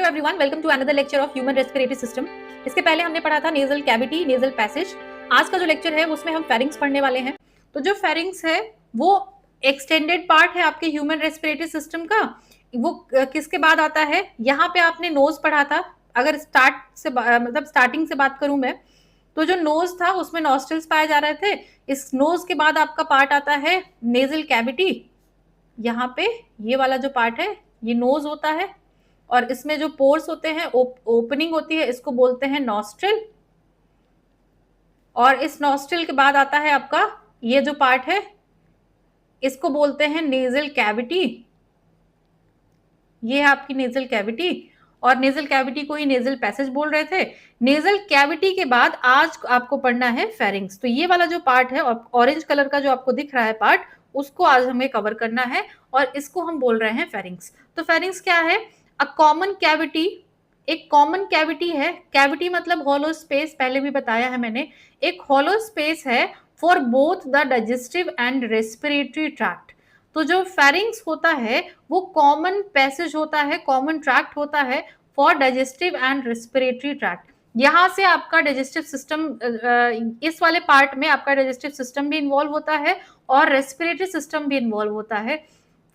Hello everyone, welcome to another lecture of human respiratory system. इसके पहले हमने पढ़ा था नेजल कैविटी, नेजल पैसेज। आज का जो लेक्चर है उसमें हम फेरिंग्स पढ़ने वाले हैं। तो जो फेरिंग्स है वो एक्सटेंडेड पार्ट है आपके ह्यूमन रेस्पिरेटरी सिस्टम का। वो किसके बाद आता है? यहाँ पे आपने नोज पढ़ा था। अगर स्टार्टिंग से बात करूं मैं, तो जो नोज था उसमें नॉस्ट्रल्स पाए जा रहे थे। इस नोज के बाद आपका पार्ट आता है नेजल कैविटी। यहाँ पे ये वाला जो पार्ट है ये नोज होता है, और इसमें जो पोर्स होते हैं, ओपनिंग होती है, इसको बोलते हैं नॉस्ट्रिल। और इस नॉस्ट्रिल के बाद आता है आपका ये जो पार्ट है, इसको बोलते हैं नेजल कैविटी। ये है आपकी नेजल कैविटी, और नेजल कैविटी को ही नेजल पैसेज बोल रहे थे। नेजल कैविटी के बाद आज आपको पढ़ना है फेरिंग्स। तो ये वाला जो पार्ट है, ऑरेंज कलर का जो आपको दिख रहा है पार्ट, उसको आज हमें कवर करना है, और इसको हम बोल रहे हैं फेरिंग्स। तो फेरिंग्स क्या है? अ कॉमन कैविटी, एक कॉमन कैविटी है। कैविटी मतलब हॉलो स्पेस, पहले भी बताया है मैंने। एक हॉलो स्पेस है for both the digestive and respiratory tract. तो जो फेरिंग्स होता है वो कॉमन पैसेज होता है, कॉमन ट्रैक्ट होता है for digestive and respiratory tract. यहाँ से आपका डाइजेस्टिव सिस्टम, इस वाले पार्ट में आपका डाइजेस्टिव सिस्टम भी इन्वॉल्व होता है और रेस्पिरेटरी सिस्टम भी इन्वॉल्व होता है।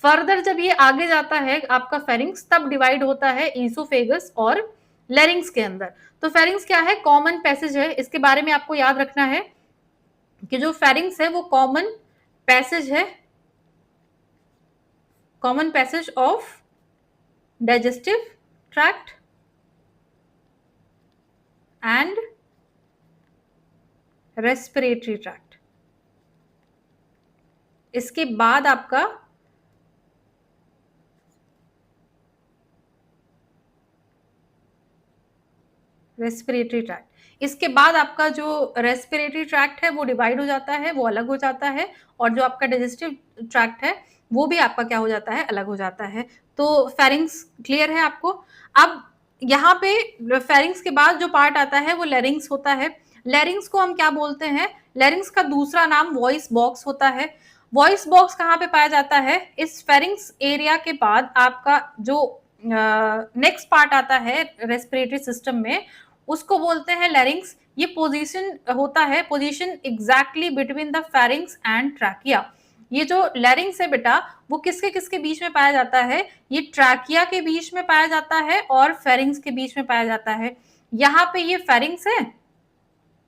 फर्दर जब ये आगे जाता है आपका फेरिंग्स, तब डिवाइड होता है ईसोफेगस और लेरिंग्स के अंदर। तो फेरिंग्स क्या है? कॉमन पैसेज है। इसके बारे में आपको याद रखना है कि जो फेरिंग्स है वो कॉमन पैसेज है, common passage of digestive tract and respiratory tract. इसके बाद आपका रेस्पिरेटरी ट्रैक्ट, इसके बाद आपका जो रेस्पिरेटरी ट्रैक्ट है वो डिवाइड हो जाता है, वो अलग हो जाता है, और जो आपका डाइजेस्टिव ट्रैक्ट है वो भी आपका क्या हो जाता है? अलग हो जाता है। तो फेरिंग्स क्लियर है आपको? अब यहाँ पे फेरिंग्स के बाद जो पार्ट आता है वो लेरिंग्स होता है। लेरिंग्स को हम क्या बोलते हैं? लेरिंग्स का दूसरा नाम वॉइस बॉक्स होता है। वॉइस बॉक्स कहाँ पे पाया जाता है? इस फेरिंग्स एरिया के बाद आपका जो नेक्स्ट पार्ट आता है रेस्पिरेटरी सिस्टम में, उसको बोलते हैं लेरिंग्स। ये पोजीशन होता है, position exactly between the pharynx and trachea. ये जो लेरिंग्स है बेटा, वो किसके किसके बीच में पाया जाता है? ये ट्रैकिया के बीच में पाया जाता है और फेरिंग्स के बीच में पाया जाता है। यहाँ पे ये फेरिंग्स है,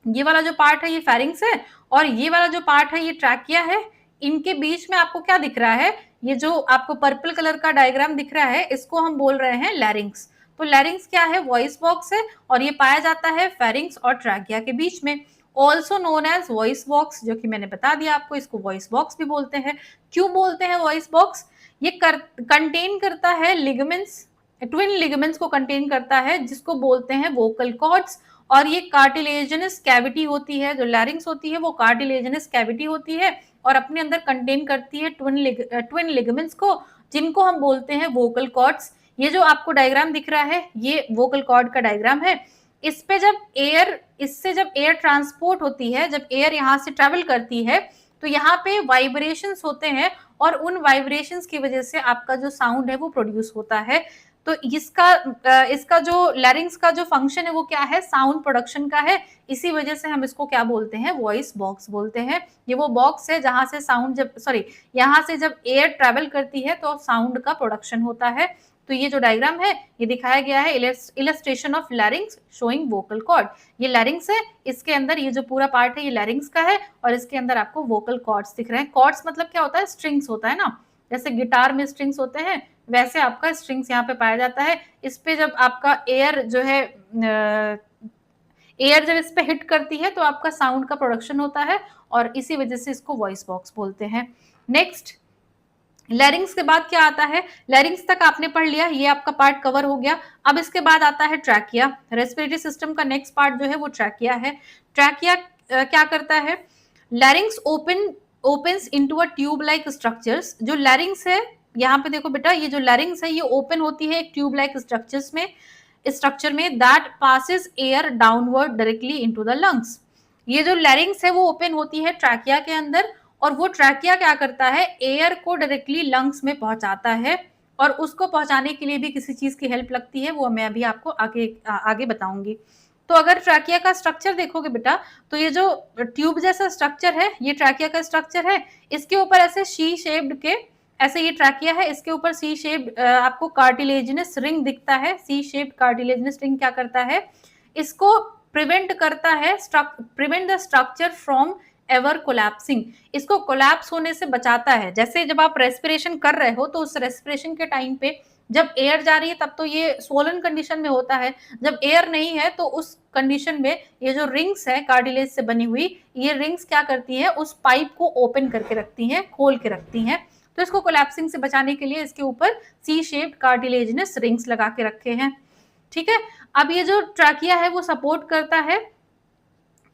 ये वाला जो पार्ट है ये फेरिंग्स है, और ये वाला जो पार्ट है ये ट्रैकिया है। इनके बीच में आपको क्या दिख रहा है? ये जो आपको पर्पल कलर का डायग्राम दिख रहा है, इसको हम बोल रहे हैं लैरिंग्स। तो लैरिंग्स क्या है? वॉइस बॉक्स है, और ये पाया जाता है फेरिंग्स और ट्रैकिया के बीच में। Also known as voice box, जो कि मैंने बता दिया आपको, इसको वॉइस बॉक्स भी बोलते हैं। क्यों बोलते हैं वॉइस बॉक्स? ये कंटेन करता है लिगामेंट्स, ट्विन लिगामेंट्स को कंटेन करता है, जिसको बोलते हैं वोकल कॉर्ड्स। और ये कार्टिलेजिनस कैविटी होती है, जो लैरिंग्स होती है वो कार्टिलेजिनस कैविटी होती है, और अपने अंदर कंटेन करती है ट्विन लिगामेंट्स को, जिनको हम बोलते हैं वोकल कॉर्ड्स। ये जो आपको डायग्राम दिख रहा है ये वोकल कॉर्ड का डायग्राम है। इस पे जब एयर ट्रांसपोर्ट होती है, जब एयर यहाँ से ट्रेवल करती है, तो यहाँ पे वाइब्रेशंस होते हैं, और उन वाइब्रेशंस की वजह से आपका जो साउंड है वो प्रोड्यूस होता है। तो इसका जो लैरिंग्स का जो फंक्शन है वो क्या है? साउंड प्रोडक्शन का है। इसी वजह से हम इसको क्या बोलते हैं? वॉइस बॉक्स बोलते हैं। ये वो बॉक्स है जहां से यहाँ से जब एयर ट्रेवल करती है तो साउंड का प्रोडक्शन होता है। तो ये जो डायग्राम है ये दिखाया गया है, illustration of larynx showing vocal cord. ये लैरिंग्स है, इसके अंदर ये जो पूरा पार्ट है ये लैरिंग्स का है, और इसके अंदर आपको वोकल कॉर्ड्स दिख रहे हैं। कॉर्ड्स मतलब क्या होता है? स्ट्रिंग्स होता है ना, जैसे गिटार में स्ट्रिंग्स होते हैं, वैसे आपका स्ट्रिंग्स यहाँ पे पाया जाता है। इस पे जब आपका एयर जो है, एयर जब इस पे हिट करती है तो आपका साउंड का प्रोडक्शन होता है, और इसी वजह से इसको वॉइस बॉक्स बोलते हैं। नेक्स्ट, लैरिंग्स के बाद क्या आता है? लैरिंग्स तक आपने पढ़ लिया, ये आपका पार्ट कवर हो गया। अब इसके बाद आता है ट्रैकिया। रेस्पिरेटरी सिस्टम का नेक्स्ट पार्ट जो है वो ट्रैकिया है। ट्रैकिया क्या करता है? लैरिंग्स opens into a tube like structures. जो लैरिंग्स है, यहाँ पे देखो बेटा, ये जो लैरिंग्स है ये ओपन होती है एक ट्यूब लाइक स्ट्रक्चर में that passes air downward directly into the lungs. ये जो लैरिंग्स है वो ओपन होती है ट्रैकिया के अंदर, और वो ट्रैकिया क्या करता है? एयर को डायरेक्टली लंग्स में पहुंचाता है, और उसको पहुंचाने के लिए भी किसी चीज की हेल्प लगती है, वो मैं अभी आपको आगे बताऊंगी। तो अगर ट्रैकिया का स्ट्रक्चर देखोगे बेटा, तो ये जो ट्यूब जैसा स्ट्रक्चर है, ये ट्रैकिया का स्ट्रक्चर है। इसके ऊपर ऐसे सी शेप्ड के, ऐसे ये ट्रैकिया है, इसके ऊपर सी शेप्ड आपको कार्टिलेजिनस रिंग दिखता है। सी शेप्ड कार्टिलेजिनस रिंग क्या करता है, इसको प्रिवेंट करता है, prevent the structure from ever collapsing, इसको कोलैप्स होने से बचाता है। जैसे जब आप रेस्पिरेशन कर रहे हो, तो उस रेस्पिरेशन के टाइम पे जब एयर जा रही है तब तो ये स्वोलन कंडीशन में होता है, जब एयर नहीं है तो उस कंडीशन में ये जो रिंग्स है कार्टिलेज से बनी हुई, ये रिंग्स क्या करती है, उस पाइप को ओपन करके रखती हैं, खोल के रखती हैं। तो इसको कोलैप्सिंग से बचाने के लिए इसके ऊपर सी शेप्ड कार्टिलेजिनस रिंग्स लगा के रखे हैं। ठीक है, अब ये जो ट्रैकिया है वो सपोर्ट करता है,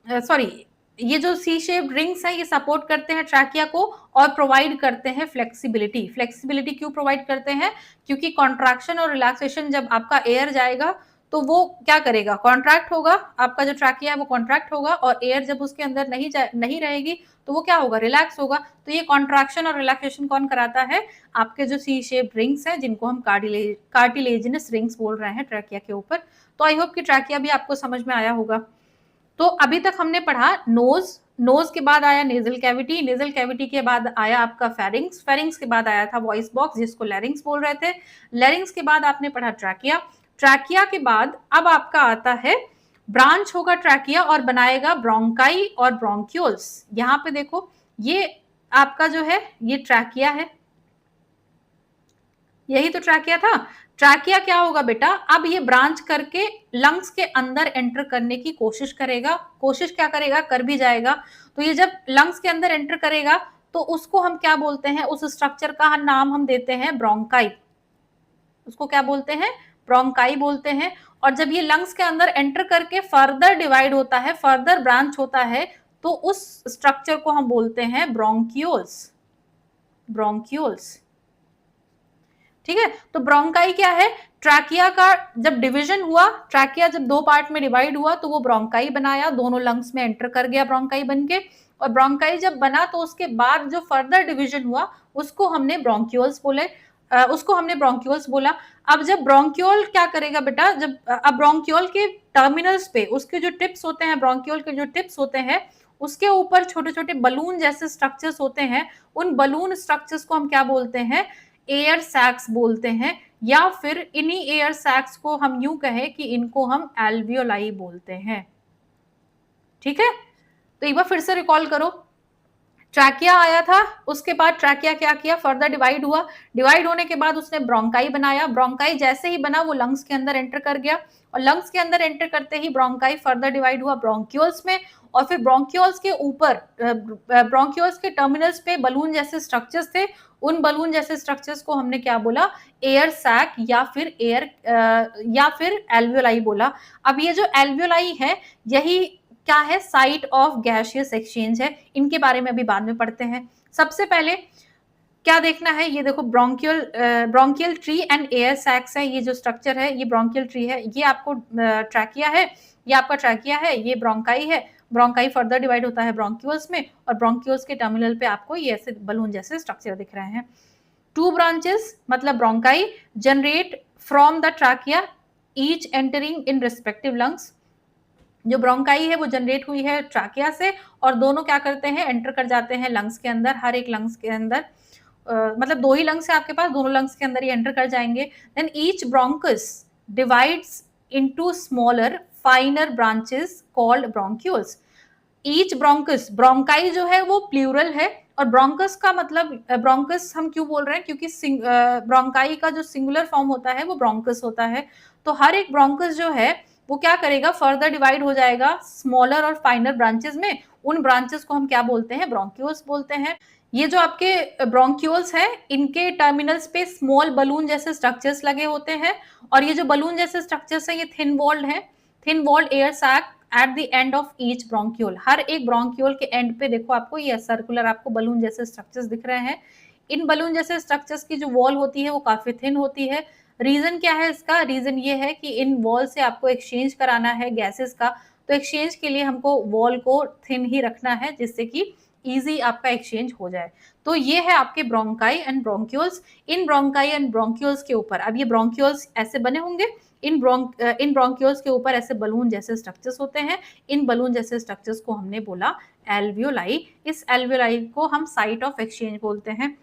सॉरी, ये जो सी शेप्ड रिंग्स हैं ये सपोर्ट करते हैं ट्रैकिया को और प्रोवाइड करते हैं फ्लेक्सिबिलिटी। फ्लेक्सिबिलिटी क्यों प्रोवाइड करते हैं, क्योंकि कॉन्ट्रैक्शन और रिलैक्सेशन, जब आपका एयर जाएगा तो वो क्या करेगा, कॉन्ट्रैक्ट होगा, आपका जो ट्रैकिया है वो कॉन्ट्रैक्ट होगा, और एयर जब उसके अंदर नहीं रहेगी तो वो क्या होगा, रिलैक्स होगा। तो ये कॉन्ट्रैक्शन और रिलैक्सेशन कौन कराता है, आपके जो सी शेप्ड रिंग्स हैं, जिनको हम कार्टिलेजिनस रिंग्स बोल रहे हैं ट्रैकिया के ऊपर। तो आई होप कि ट्रैकिया भी आपको समझ में आया होगा। तो अभी तक हमने पढ़ा नोज, नोज के बाद आया नेजल कैविटी, नेजल कैविटी के बाद आया आपका फेरिंग्स, फेरिंग्स के बाद आया था वॉइस बॉक्स जिसको लैरिंग्स बोल रहे थे, लैरिंग्स के बाद आपने पढ़ा ट्रैकिया, ट्रैकिया के बाद अब आपका आता है ब्रांच होगा ट्रैकिया और बनाएगा ब्रोंकाई और ब्रोंक्यूल्स। यहाँ पे देखो ये आपका जो है ये ट्रैकिया है, यही तो ट्रैकिया था। ट्रैकिया क्या होगा बेटा, अब ये ब्रांच करके लंग्स के अंदर एंटर करने की कोशिश करेगा, कोशिश क्या करेगा, कर भी जाएगा। तो ये जब लंग्स के अंदर एंटर करेगा तो उसको हम क्या बोलते हैं, उस स्ट्रक्चर का नाम हम देते हैं ब्रोंकाई, उसको क्या बोलते हैं, ब्रोंकाई बोलते हैं। और जब ये लंग्स के अंदर एंटर करके फर्दर डिवाइड होता है, फर्दर ब्रांच होता है, तो उस स्ट्रक्चर को हम बोलते हैं ब्रोंक्यूल्स, ब्रोंक्यूल्स। ठीक है, तो ब्रोंकाई क्या है, ट्रैकिया का जब डिवीजन हुआ, ट्रैकिया जब दो पार्ट में डिवाइड हुआ तो वो ब्रोंकाई बनाया, दोनों लंग्स में एंटर कर गया ब्रोंकाई बन के, और ब्रोंकाई जब बना तो उसके बाद जो फर्दर डिवीजन हुआ उसको हमने ब्रोंक्यूल्स बोले, उसको हमने ब्रोंक्यूल्स बोला। अब जब ब्रोंक्यूल क्या करेगा बेटा, जब अब ब्रोंक्यूल के टर्मिनल्स पे उसके जो टिप्स होते हैं, ब्रोंक्यूल के जो टिप्स होते हैं उसके ऊपर छोटे छोटे बलून जैसे स्ट्रक्चर्स होते हैं, उन बलून स्ट्रक्चर्स को हम क्या बोलते हैं, एयर सैक्स बोलते हैं, या फिर इन्हीं एयर सैक्स को हम यूं कहें कि इनको हम एल्वियोलाई बोलते हैं। ठीक है, तो एक बार फिर से रिकॉल करो, ट्रैकिया आया था, उसके बाद ट्रैकिया क्या किया, फर्दर डिवाइड हुआ, डिवाइड होने के बाद उसने ब्रोंकाई बनाया, ब्रोंकाई जैसे ही बना वो लंग्स के अंदर एंटर कर गया, और लंग्स के अंदर एंटर करते ही ब्रोंकाई फर्दर डिवाइड हुआ ब्रोंक्यूल्स में, और फिर ब्रोंक्यूल्स के ऊपर ब्रोंक्यूल्स के टर्मिनल्स पे बलून जैसे स्ट्रक्चर्स थे, उन बलून जैसे स्ट्रक्चर्स को हमने क्या बोला, एयर सैक या फिर एल्वियोलाई बोला। अब ये जो एल्वियोलाई है यही क्या है, साइट ऑफ गैसियस एक्सचेंज है, इनके बारे में अभी बाद में पढ़ते हैं। सबसे पहले क्या देखना है, ये देखो bronchial tree and air sacs है, ये जो स्ट्रक्चर है ये ब्रोंकियल ट्री है, ये आपको ट्रैकिया है, ये आपका ट्रैकिया है, ये ब्रोंकाई है, ब्रोंकाई फर्दर डिवाइड होता है ब्रोंक्यूल्स में, और ब्रोंक्यूल्स के टर्मिनल पे आपको ये ऐसे बलून जैसे स्ट्रक्चर दिख रहे हैं। टू ब्रांचेस मतलब bronchi generate from the trachea, each entering in respective lungs, जो ब्रोंकाई है वो जनरेट हुई है ट्रैकिया से, और दोनों क्या करते हैं, एंटर कर जाते हैं लंग्स के अंदर, हर एक लंग्स के अंदर, मतलब दो ही लंग्स है आपके पास, दोनों लंग्स के अंदर ही एंटर कर जाएंगे। Then each bronchus divides into smaller finer branches called bronchioles. Each bronchus, bronchi जो है वो प्लूरल है, और ब्रोंकस का मतलब, ब्रोंकस हम क्यों बोल रहे हैं, क्योंकि ब्रोंकाई का जो सिंगुलर फॉर्म होता है वो ब्रोंकस होता है। तो हर एक ब्रोंकस जो है वो क्या करेगा, फर्दर डिवाइड हो जाएगा स्मॉलर और फाइनर ब्रांचेस में, उन ब्रांचेस को हम क्या बोलते हैं, ब्रोंक्यूल्स बोलते हैं। ये जो आपके ब्रोंक्यूल्स हैं इनके टर्मिनल्स पे स्मॉल बलून जैसे स्ट्रक्चर्स लगे होते हैं, और ये जो बलून जैसे स्ट्रक्चर्स हैं ये थिन वॉल्ड है, thin walled air sac at the end of each bronchiole. हर एक ब्रोंक्यूल के एंड पे देखो आपको ये सर्कुलर आपको बलून जैसे स्ट्रक्चर्स दिख रहे हैं। इन बलून जैसे स्ट्रक्चर्स की जो वॉल होती है वो काफी थिन होती है। रीजन क्या है इसका, रीजन ये है कि इन वॉल से आपको एक्सचेंज कराना है गैसेस का, तो एक्सचेंज के लिए हमको वॉल को थिन ही रखना है, जिससे कि ईजी आपका एक्सचेंज हो जाए। तो ये है आपके bronchi and bronchioles. In bronchi and bronchioles के ऊपर, अब ये ब्रोंक्यूल्स ऐसे बने होंगे, इन ब्रोंक्यूल्स के ऊपर ऐसे बलून जैसे स्ट्रक्चर्स होते हैं। इन बलून जैसे स्ट्रक्चर्स को हमने बोला एल्वियोलाई। इस एल्वियोलाई को हम साइट ऑफ एक्सचेंज बोलते हैं।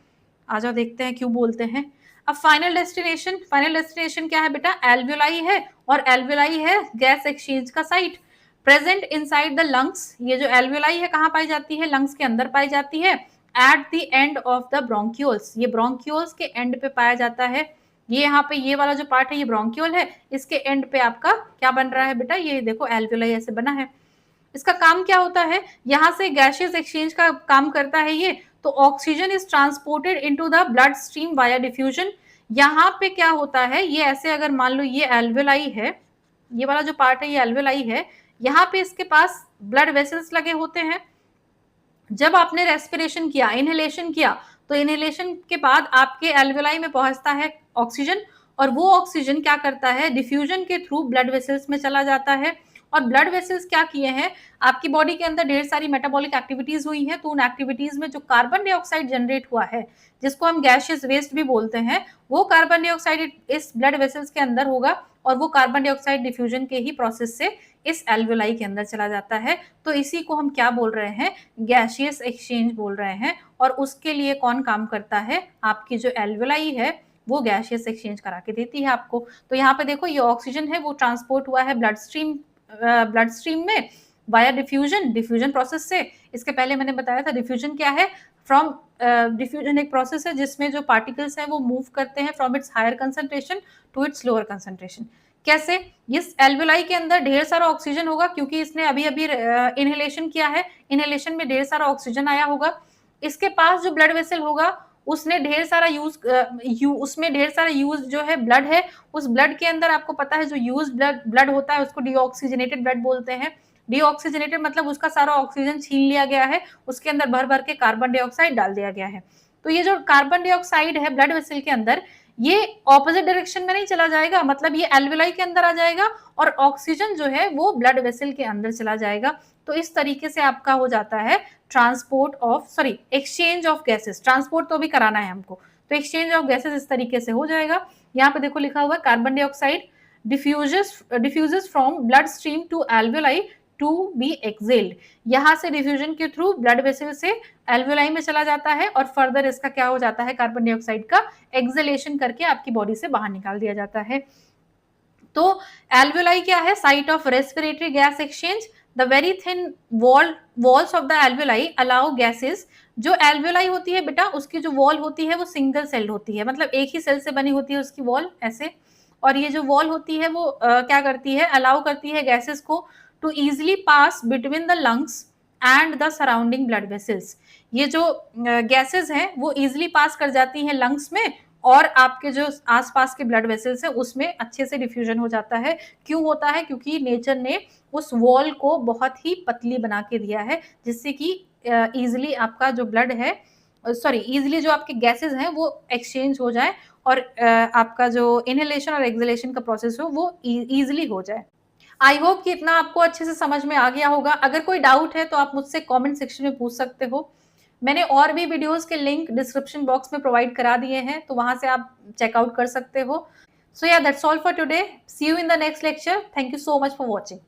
आ जाओ देखते हैं क्यों बोलते हैं। अब फाइनल डेस्टिनेशन क्या है बेटा? एल्वियोलाई है, और एल्वियोलाई है गैस एक्सचेंज का site. Present inside the lungs, ये जो एल्वियोलाई है कहाँ पाई जाती है? लंग्स के अंदर पाई जाती है। Eight the end of the bronchioles, ये ब्रोंक्यूल्स के एंड पे पाया जाता है। ये यहाँ पे ये वाला जो पार्ट है ये ब्रोंक्यूल है, इसके एंड पे आपका क्या बन रहा है बेटा? ये देखो एल्वियोलाई ऐसे बना है। इसका काम क्या होता है? यहाँ से गैसियस एक्सचेंज का काम करता है ये। तो oxygen is transported into the blood stream via diffusion. यहाँ पे क्या होता है? ये ऐसे अगर मान लो ये एल्वियोलाई है, ये वाला जो पार्ट है ये एल्वियोलाई है, यहाँ पे इसके पास ब्लड वेसल्स लगे होते हैं। जब आपने रेस्पिरेशन किया, इनहेलेशन किया, तो इनहेलेशन के बाद आपके एल्वियोलाई में पहुंचता है ऑक्सीजन, और वो ऑक्सीजन क्या करता है? डिफ्यूजन के थ्रू ब्लड वेसल्स में चला जाता है। और ब्लड वेसल्स क्या किए हैं? आपकी बॉडी के अंदर ढेर सारी मेटाबॉलिक एक्टिविटीज हुई हैं, तो उन एक्टिविटीज में जो कार्बन डाइऑक्साइड जनरेट हुआ है, जिसको हम गैसियस वेस्ट भी बोलते हैं, वो कार्बन डाइऑक्साइड इस ब्लड वेसल्स के अंदर होगा, और वो कार्बन डाइऑक्साइड डिफ्यूजन के ही प्रोसेस से इस एल्वियोलाई के अंदर चला जाता है। तो इसी को हम क्या बोल रहे हैं? गैसियस एक्सचेंज बोल रहे हैं। और उसके लिए कौन काम करता है? आपकी जो एल्वियोलाई है वो गैसियस एक्सचेंज करा के देती है आपको। तो यहाँ पे देखो ये ऑक्सीजन है वो ट्रांसपोर्ट हुआ है ब्लड स्ट्रीम में वाया डिफ्यूजन प्रोसेस से। इसके पहले मैंने बताया था डिफ्यूजन क्या है। फ्रॉम डिफ्यूजन एक प्रोसेस है जिसमें जो पार्टिकल्स हैं वो मूव करते हैं from its higher concentration to its lower concentration. कैसे? इस एल्वियोलाई के अंदर ढेर सारा ऑक्सीजन होगा, क्योंकि इसने अभी अभी इनहेलेशन किया है। इनहेलेशन में ढेर सारा ऑक्सीजन आया होगा। इसके पास जो ब्लड वेसल होगा उसने ढेर सारा उसमें ढेर सारा यूज जो है ब्लड है। उस ब्लड के अंदर आपको पता है जो यूज ब्लड होता है उसको डीऑक्सीजनेटेड ब्लड बोलते हैं। डीऑक्सीजनेटेड मतलब उसका सारा ऑक्सीजन छीन लिया गया है, उसके अंदर भर भर के कार्बन डाइऑक्साइड डाल दिया गया है। तो ये जो कार्बन डाइऑक्साइड है ब्लड वेसल के अंदर, ये ऑपोजिट डायरेक्शन में नहीं चला जाएगा, मतलब ये एल्वियोलाई के अंदर आ जाएगा और ऑक्सीजन जो है वो ब्लड वेसल के अंदर चला जाएगा। तो इस तरीके से आपका हो जाता है एक्सचेंज ऑफ गैसेस। ट्रांसपोर्ट तो भी कराना है हमको, तो एक्सचेंज ऑफ गैसेस इस तरीके से हो जाएगा। यहाँ पे देखो लिखा हुआ है carbon dioxide diffuses from blood stream to alveoli to be exhaled. यहाँ से डिफ्यूजन के थ्रू ब्लड वेसल से एल्वियोलाई में चला जाता है और फर्दर इसका क्या हो जाता है? कार्बन डाइऑक्साइड का एक्सेलेशन करके आपकी बॉडी से बाहर निकाल दिया जाता है। तो एल्वियोलाई क्या है? Site of respiratory gas exchange. The very thin walls of the alveoli allow gases. जो एल्वियोलाई होती है बेटा उसकी जो वॉल होती है वो सिंगल सेल्ड होती है, मतलब एक ही सेल से बनी होती है उसकी वॉल ऐसे। और ये जो वॉल होती है वो क्या करती है? अलाउ करती है गैसेस को to easily pass between the lungs and the surrounding blood vessels. ये जो गैसेस हैं वो इजिली पास कर जाती हैं लंग्स में, और आपके जो आसपास के ब्लड वेसल्स हैं उसमें अच्छे से डिफ्यूजन हो जाता है। क्यों होता है? क्योंकि नेचर ने उस वॉल को बहुत ही पतली बना के दिया है, जिससे कि इजिली आपका जो ब्लड है इजिली जो आपके गैसेस हैं वो एक्सचेंज हो जाए, और आपका जो इनहेलेशन और एक्सहेलेशन का प्रोसेस हो वो इजिली हो जाए। आई होप कि इतना आपको अच्छे से समझ में आ गया होगा। अगर कोई डाउट है तो आप मुझसे कमेंट सेक्शन में पूछ सकते हो। मैंने और भी वीडियोस के लिंक डिस्क्रिप्शन बॉक्स में प्रोवाइड करा दिए हैं, तो वहां से आप चेकआउट कर सकते हो। सो या that's all for today. See you in the next lecture. Thank you so much for watching.